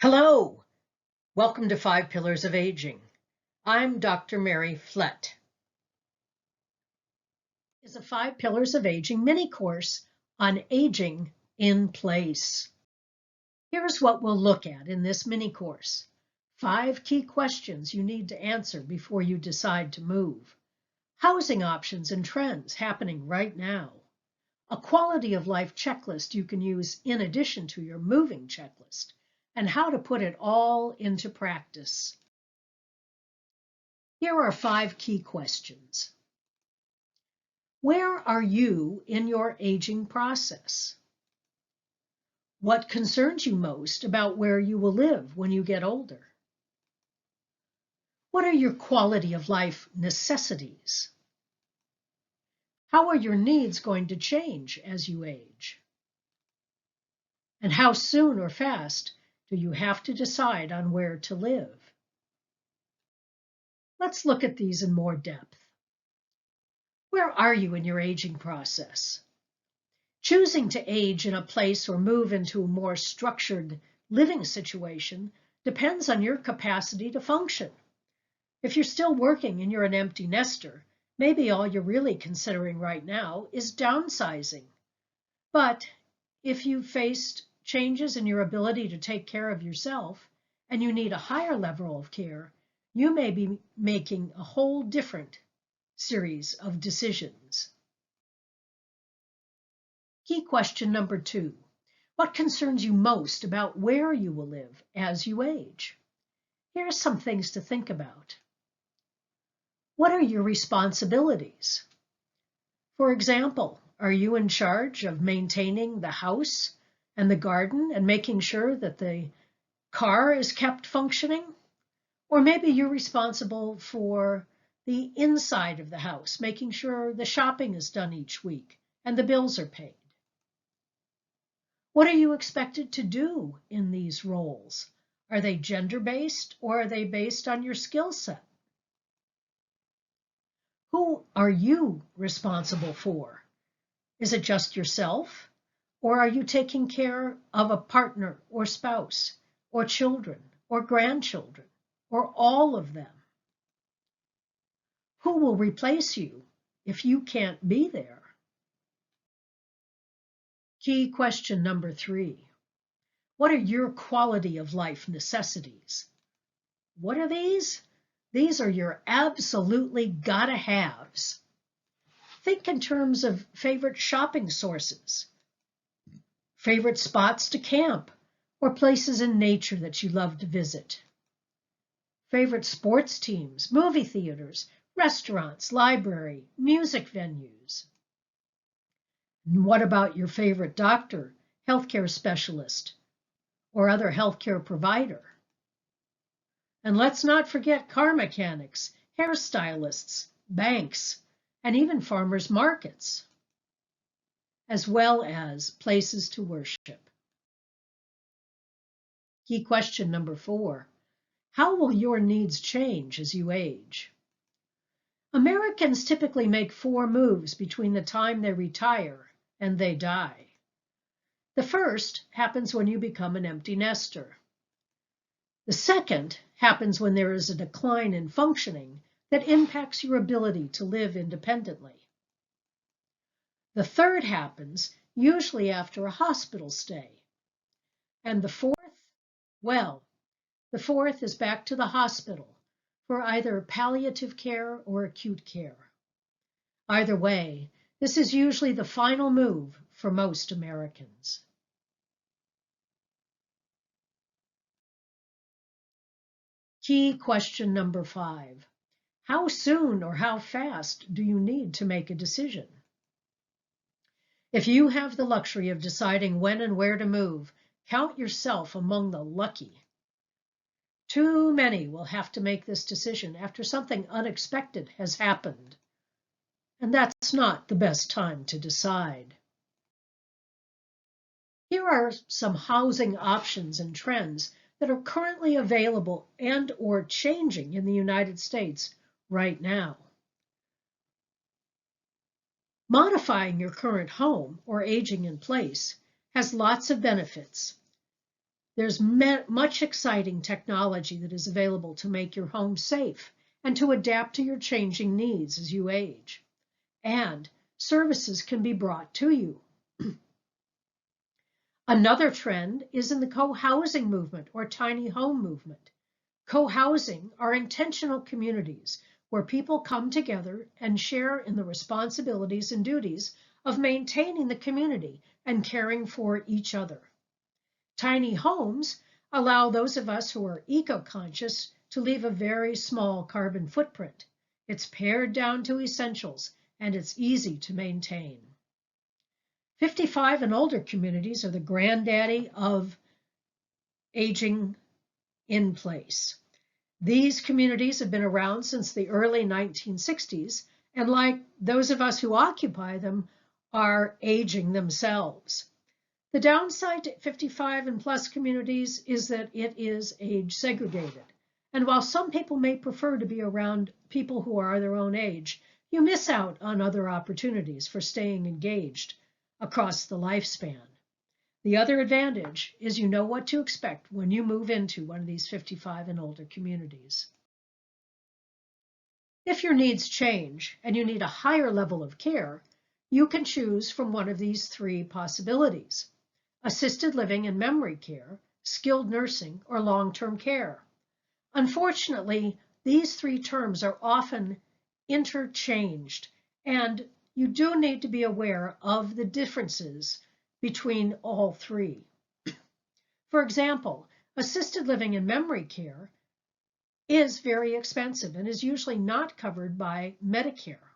Hello, welcome to Five Pillars of Aging. I'm Dr. Mary Flett. It's a Five Pillars of Aging mini course on aging in place. Here's what we'll look at in this mini course. 5 key questions you need to answer before you decide to move. Housing options and trends happening right now. A quality of life checklist you can use in addition to your moving checklist, and how to put it all into practice. Here are 5 key questions. Where are you in your aging process? What concerns you most about where you will live when you get older? What are your quality of life necessities? How are your needs going to change as you age? And how soon or fast do you have to decide on where to live? Let's look at these in more depth. Where are you in your aging process? Choosing to age in a place or move into a more structured living situation depends on your capacity to function. If you're still working and you're an empty nester, maybe all you're really considering right now is downsizing. But if you've faced changes in your ability to take care of yourself and you need a higher level of care, you may be making a whole different series of decisions. Key question number 2. What concerns you most about where you will live as you age? Here are some things to think about. What are your responsibilities? For example, are you in charge of maintaining the house and the garden and making sure that the car is kept functioning? Or maybe you're responsible for the inside of the house, making sure the shopping is done each week and the bills are paid. What are you expected to do in these roles? Are they gender-based or are they based on your skill set? Who are you responsible for? Is it just yourself? Or are you taking care of a partner or spouse or children or grandchildren or all of them? Who will replace you if you can't be there? Key question number 3. What are your quality of life necessities? What are these? These are your absolutely gotta haves. Think in terms of favorite shopping sources, favorite spots to camp, or places in nature that you love to visit. Favorite sports teams, movie theaters, restaurants, library, music venues. And what about your favorite doctor, healthcare specialist, or other healthcare provider? And let's not forget car mechanics, hairstylists, banks, and even farmers markets, as well as places to worship. Key question number 4. How will your needs change as you age? Americans typically make 4 moves between the time they retire and they die. The first happens when you become an empty nester. The second happens when there is a decline in functioning that impacts your ability to live independently. The third happens usually after a hospital stay. And the fourth, well, the fourth is back to the hospital for either palliative care or acute care. Either way, this is usually the final move for most Americans. Key question number 5. How soon or how fast do you need to make a decision? If you have the luxury of deciding when and where to move, count yourself among the lucky. Too many will have to make this decision after something unexpected has happened. And that's not the best time to decide. Here are some housing options and trends that are currently available and or changing in the United States right now. Modifying your current home or aging in place has lots of benefits. There's much exciting technology that is available to make your home safe and to adapt to your changing needs as you age. And services can be brought to you. Another trend is in the co-housing movement or tiny home movement. Co-housing are intentional communities where people come together and share in the responsibilities and duties of maintaining the community and caring for each other. Tiny homes allow those of us who are eco-conscious to leave a very small carbon footprint. It's pared down to essentials and it's easy to maintain. 55 and older communities are the granddaddy of aging in place. These communities have been around since the early 1960s, and like those of us who occupy them, are aging themselves. The downside to 55 and plus communities is that it is age segregated. And while some people may prefer to be around people who are their own age, you miss out on other opportunities for staying engaged across the lifespan. The other advantage is you know what to expect when you move into one of these 55 and older communities. If your needs change and you need a higher level of care, you can choose from one of these three possibilities: assisted living and memory care, skilled nursing, or long-term care. Unfortunately, these three terms are often interchanged, and you do need to be aware of the differences between all three. For example, assisted living and memory care is very expensive and is usually not covered by Medicare.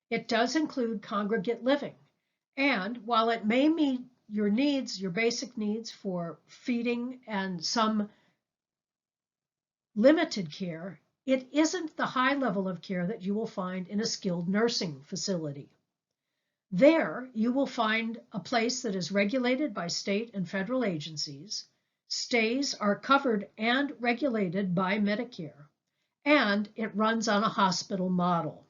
It does include congregate living, and while it may meet your needs, your basic needs for feeding and some limited care, it isn't the high level of care that you will find in a skilled nursing facility. There, you will find a place that is regulated by state and federal agencies. Stays are covered and regulated by Medicare, and it runs on a hospital model.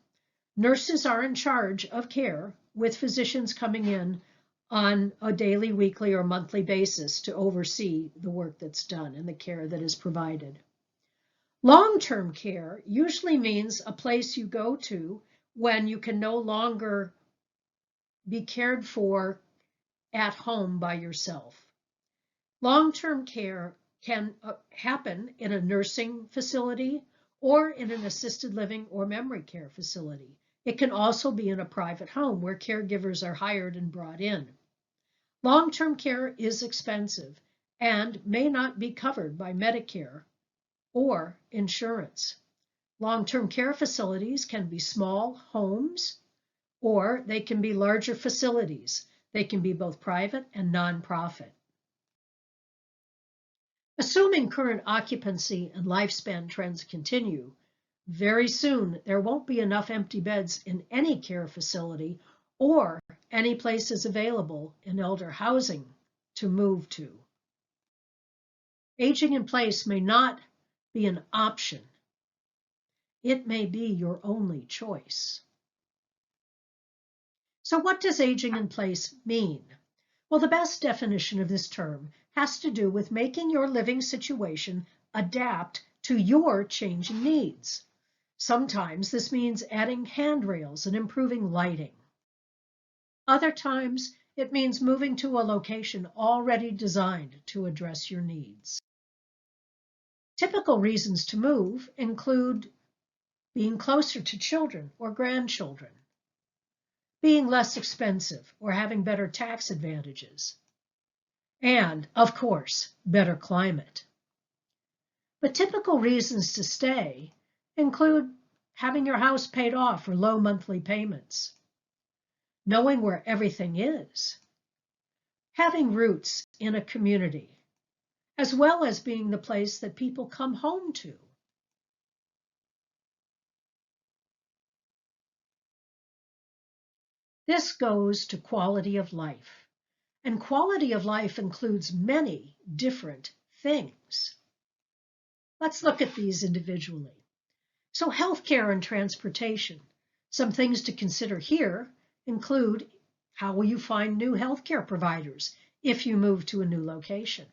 Nurses are in charge of care, with physicians coming in on a daily, weekly, or monthly basis to oversee the work that's done and the care that is provided. Long-term care usually means a place you go to when you can no longer be cared for at home by yourself. Long-term care can happen in a nursing facility or in an assisted living or memory care facility. It can also be in a private home where caregivers are hired and brought in. Long-term care is expensive and may not be covered by Medicare or insurance. Long-term care facilities can be small homes, or they can be larger facilities. They can be both private and nonprofit. Assuming current occupancy and lifespan trends continue, very soon there won't be enough empty beds in any care facility or any places available in elder housing to move to. Aging in place may not be an option. It may be your only choice. So what does aging in place mean? Well, the best definition of this term has to do with making your living situation adapt to your changing needs. Sometimes this means adding handrails and improving lighting. Other times it means moving to a location already designed to address your needs. Typical reasons to move include being closer to children or grandchildren, being less expensive or having better tax advantages, and, of course, better climate. But typical reasons to stay include having your house paid off or low monthly payments, knowing where everything is, having roots in a community, as well as being the place that people come home to. This goes to quality of life, and quality of life includes many different things. Let's look at these individually. So healthcare and transportation. Some things to consider here include how will you find new healthcare providers if you move to a new location?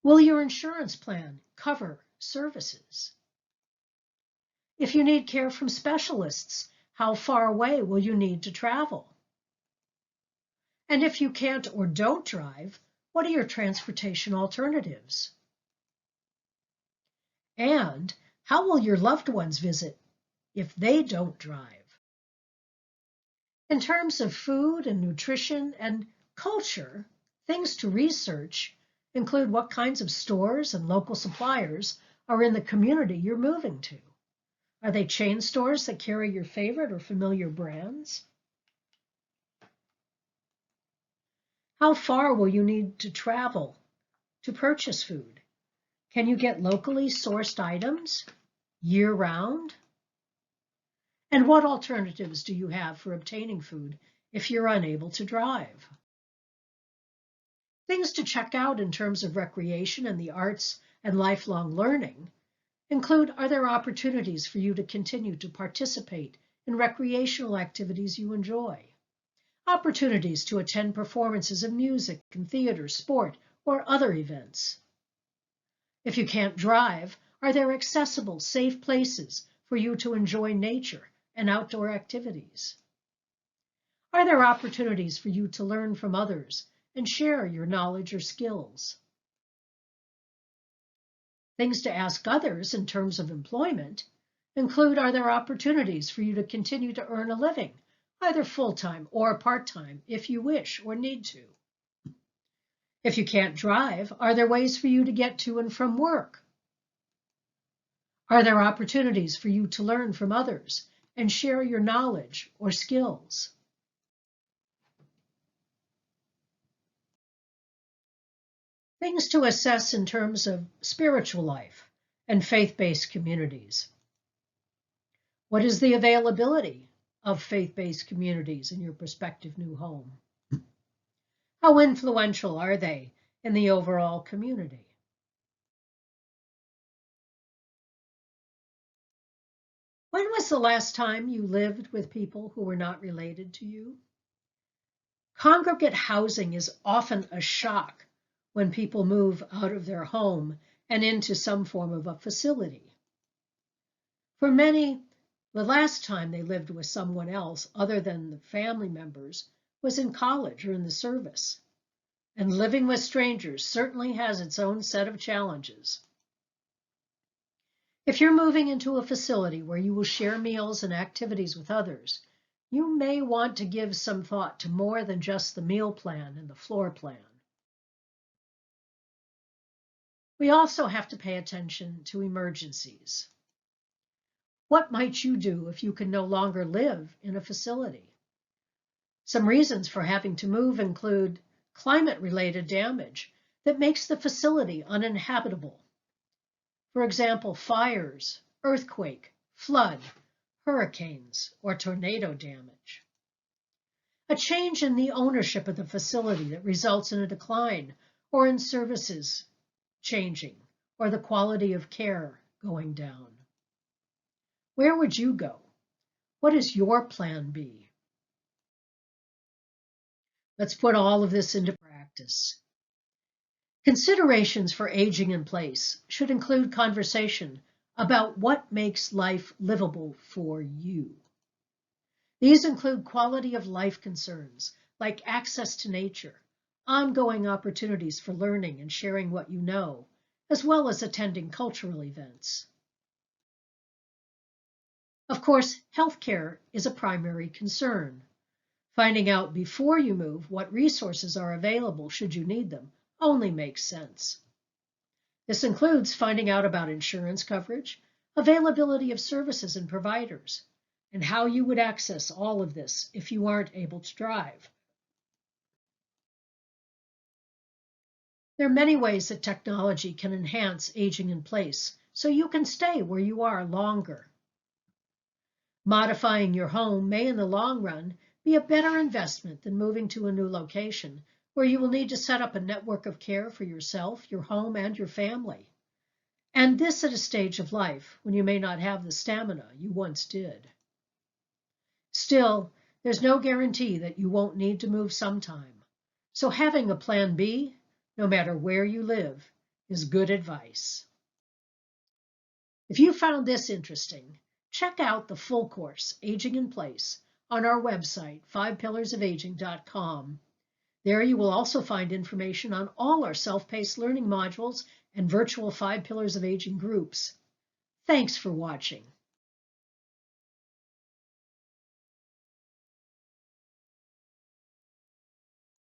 Will your insurance plan cover services? If you need care from specialists, how far away will you need to travel? And if you can't or don't drive, what are your transportation alternatives? And how will your loved ones visit if they don't drive? In terms of food and nutrition and culture, things to research include what kinds of stores and local suppliers are in the community you're moving to. Are they chain stores that carry your favorite or familiar brands? How far will you need to travel to purchase food? Can you get locally sourced items year-round? And what alternatives do you have for obtaining food if you're unable to drive? Things to check out in terms of recreation and the arts and lifelong learning include, are there opportunities for you to continue to participate in recreational activities you enjoy? Opportunities to attend performances of music and theater, sport, or other events. If you can't drive, are there accessible, safe places for you to enjoy nature and outdoor activities? Are there opportunities for you to learn from others and share your knowledge or skills? Things to ask others in terms of employment include, are there opportunities for you to continue to earn a living, either full-time or part-time if you wish or need to? If you can't drive, are there ways for you to get to and from work? Are there opportunities for you to learn from others and share your knowledge or skills? Things to assess in terms of spiritual life and faith-based communities. What is the availability of faith-based communities in your prospective new home? How influential are they in the overall community? When was the last time you lived with people who were not related to you? Congregate housing is often a shock when people move out of their home and into some form of a facility. For many, the last time they lived with someone else other than the family members was in college or in the service. And living with strangers certainly has its own set of challenges. If you're moving into a facility where you will share meals and activities with others, you may want to give some thought to more than just the meal plan and the floor plan. We also have to pay attention to emergencies. What might you do if you can no longer live in a facility? Some reasons for having to move include climate-related damage that makes the facility uninhabitable. For example, fires, earthquake, flood, hurricanes, or tornado damage. A change in the ownership of the facility that results in a decline or in services changing or the quality of care going down. Where would you go? What is your plan B? Let's put all of this into practice. Considerations for aging in place should include conversation about what makes life livable for you. These include quality of life concerns like access to nature, ongoing opportunities for learning and sharing what you know, as well as attending cultural events. Of course, healthcare is a primary concern. Finding out before you move what resources are available should you need them only makes sense. This includes finding out about insurance coverage, availability of services and providers, and how you would access all of this if you aren't able to drive. There are many ways that technology can enhance aging in place so you can stay where you are longer. Modifying your home may in the long run be a better investment than moving to a new location where you will need to set up a network of care for yourself, your home, and your family. And this at a stage of life when you may not have the stamina you once did. Still, there's no guarantee that you won't need to move sometime. So having a plan B, no matter where you live, is good advice. If you found this interesting, check out the full course, Aging in Place, on our website, fivepillarsofaging.com. There you will also find information on all our self-paced learning modules and virtual 5 Pillars of Aging groups. Thanks for watching.